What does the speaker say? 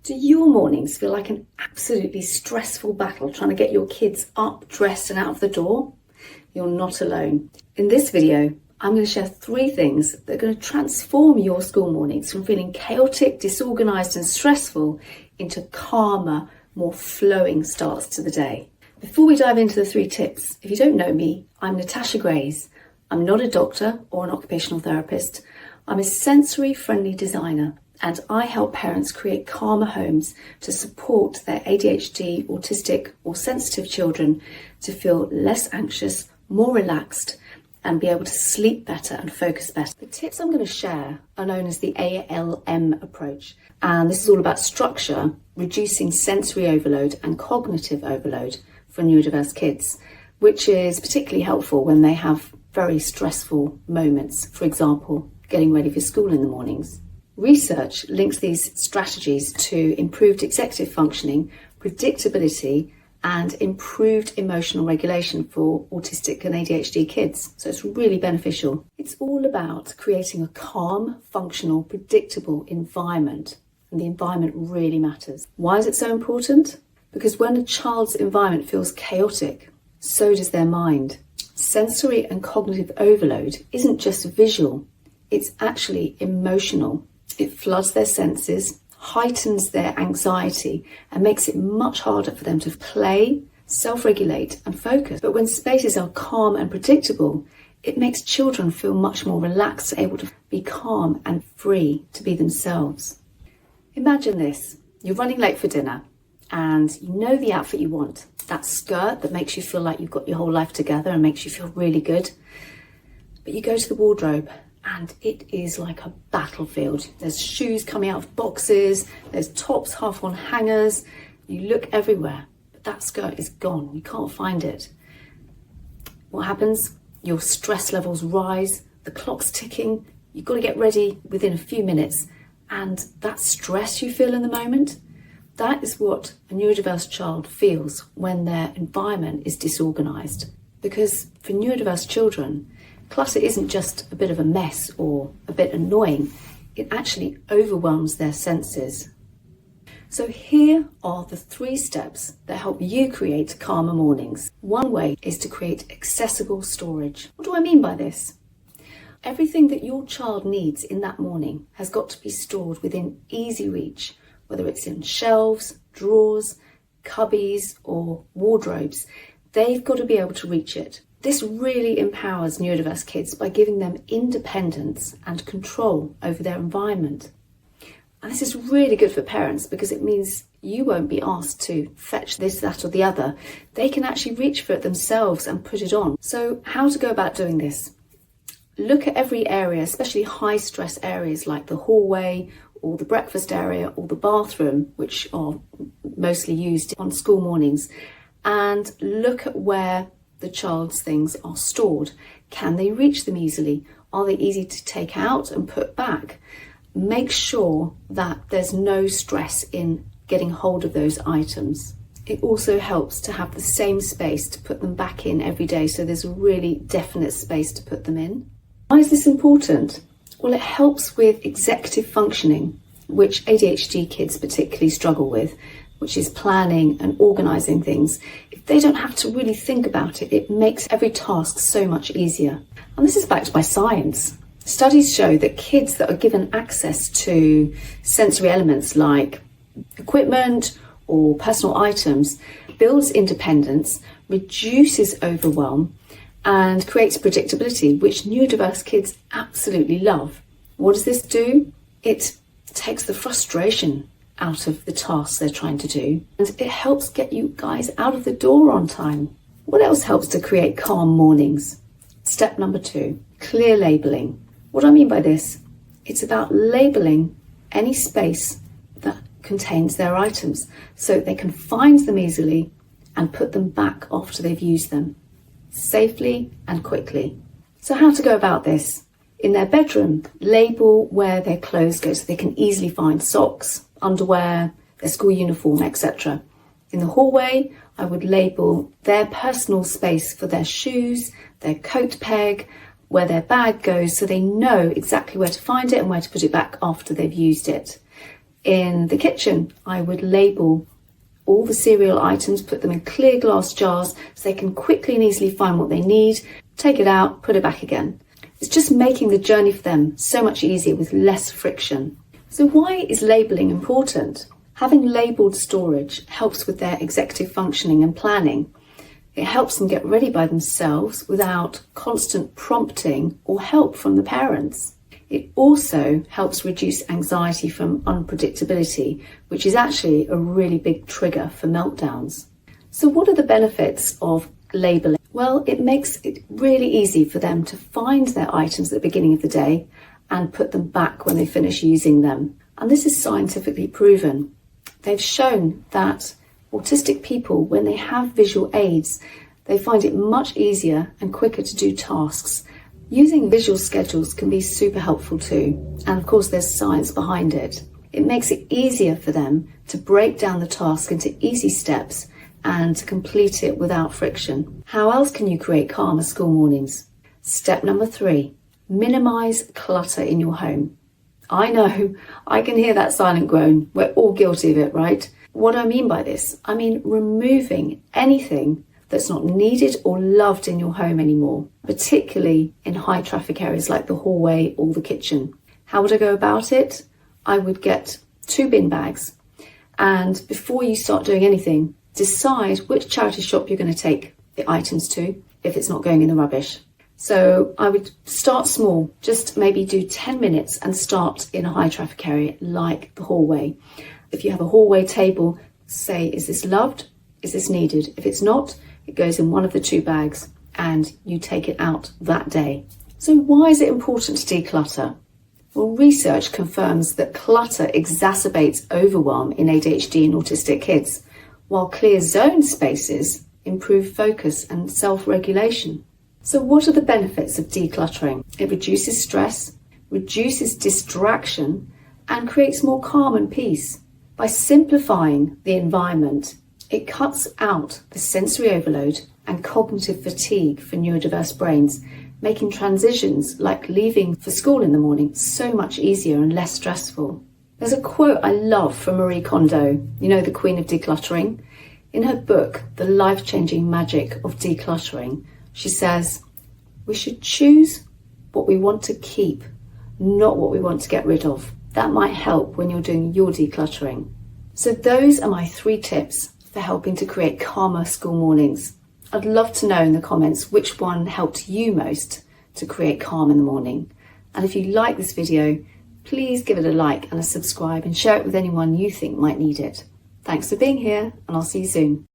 Do your mornings feel like an absolutely stressful battle trying to get your kids up, dressed and out of the door? You're not alone. In this video, I'm going to share 3 things that are going to transform your school mornings from feeling chaotic, disorganised and stressful into calmer, more flowing starts to the day. Before we dive into the 3 tips, if you don't know me, I'm Natasha Grays. I'm not a doctor or an occupational therapist. I'm a sensory-friendly designer, and I help parents create calmer homes to support their ADHD, autistic or sensitive children to feel less anxious, more relaxed and be able to sleep better and focus better. The tips I'm going to share are known as the ALM approach, and this is all about structure, reducing sensory overload and cognitive overload for neurodiverse kids, which is particularly helpful when they have very stressful moments, for example, getting ready for school in the mornings. Research links these strategies to improved executive functioning, predictability, and improved emotional regulation for autistic and ADHD kids. So it's really beneficial. It's all about creating a calm, functional, predictable environment. And the environment really matters. Why is it so important? Because when a child's environment feels chaotic, so does their mind. Sensory and cognitive overload isn't just visual, it's actually emotional. It floods their senses, heightens their anxiety, and makes it much harder for them to play, self-regulate and focus. But when spaces are calm and predictable, it makes children feel much more relaxed, able to be calm and free to be themselves. Imagine this. You're running late for dinner and you know the outfit you want. That skirt that makes you feel like you've got your whole life together and makes you feel really good. But you go to the wardrobe and it is like a battlefield. There's shoes coming out of boxes, there's tops half on hangers. You look everywhere, but that skirt is gone. You can't find it. What happens? Your stress levels rise, the clock's ticking, you've got to get ready within a few minutes. And that stress you feel in the moment, that is what a neurodiverse child feels when their environment is disorganised. Because for neurodiverse children, clutter isn't just a bit of a mess or a bit annoying, it actually overwhelms their senses. So here are the 3 steps that help you create calmer mornings. One way is to create accessible storage. What do I mean by this? Everything that your child needs in that morning has got to be stored within easy reach, whether it's in shelves, drawers, cubbies or wardrobes. They've got to be able to reach it. This really empowers neurodiverse kids by giving them independence and control over their environment. And this is really good for parents because it means you won't be asked to fetch this, that or the other. They can actually reach for it themselves and put it on. So how to go about doing this? Look at every area, especially high stress areas like the hallway or the breakfast area or the bathroom, which are mostly used on school mornings, and look at where the child's things are stored. Can they reach them easily? Are they easy to take out and put back? Make sure that there's no stress in getting hold of those items. It also helps to have the same space to put them back in every day, so there's a really definite space to put them in. Why is this important? Well, it helps with executive functioning, which ADHD kids particularly struggle with, which is planning and organising things. If they don't have to really think about it, it makes every task so much easier. And this is backed by science. Studies show that kids that are given access to sensory elements like equipment or personal items builds independence, reduces overwhelm, and creates predictability, which neurodiverse kids absolutely love. What does this do? It takes the frustration out of the tasks they're trying to do, and it helps get you guys out of the door on time. What else helps to create calm mornings? Step number 2, clear labelling. What do I mean by this? It's about labelling any space that contains their items so they can find them easily and put them back after they've used them, safely and quickly. So how to go about this? In their bedroom, label where their clothes go so they can easily find socks, underwear, their school uniform, etc. In the hallway, I would label their personal space for their shoes, their coat peg, where their bag goes, so they know exactly where to find it and where to put it back after they've used it. In the kitchen, I would label all the cereal items, put them in clear glass jars so they can quickly and easily find what they need, take it out, put it back again. It's just making the journey for them so much easier with less friction. So why is labelling important? Having labelled storage helps with their executive functioning and planning. It helps them get ready by themselves without constant prompting or help from the parents. It also helps reduce anxiety from unpredictability, which is actually a really big trigger for meltdowns. So what are the benefits of labelling? Well, it makes it really easy for them to find their items at the beginning of the day and put them back when they finish using them. And this is scientifically proven. They've shown that autistic people, when they have visual aids, they find it much easier and quicker to do tasks. Using visual schedules can be super helpful too, and of course there's science behind it. It makes it easier for them to break down the task into easy steps and to complete it without friction. How else can you create calmer school mornings? Step number 3, minimise clutter in your home. I know, I can hear that silent groan. We're all guilty of it, right? What do I mean by this? I mean removing anything that's not needed or loved in your home anymore, particularly in high traffic areas like the hallway or the kitchen. How would I go about it? I would get 2 bin bags, and before you start doing anything, decide which charity shop you're going to take the items to if it's not going in the rubbish. So I would start small, just maybe do 10 minutes and start in a high traffic area like the hallway. If you have a hallway table, say, is this loved? Is this needed? If it's not, it goes in one of the 2 bags and you take it out that day. So why is it important to declutter? Well, research confirms that clutter exacerbates overwhelm in ADHD and autistic kids, while clear zone spaces improve focus and self-regulation. So what are the benefits of decluttering? It reduces stress, reduces distraction, and creates more calm and peace. By simplifying the environment, it cuts out the sensory overload and cognitive fatigue for neurodiverse brains, making transitions like leaving for school in the morning so much easier and less stressful. There's a quote I love from Marie Kondo, you know, the queen of decluttering. In her book, The Life-Changing Magic of Decluttering, she says, we should choose what we want to keep, not what we want to get rid of. That might help when you're doing your decluttering. So those are my 3 tips for helping to create calmer school mornings. I'd love to know in the comments which one helped you most to create calm in the morning. And if you like this video, please give it a like and a subscribe and share it with anyone you think might need it. Thanks for being here, and I'll see you soon.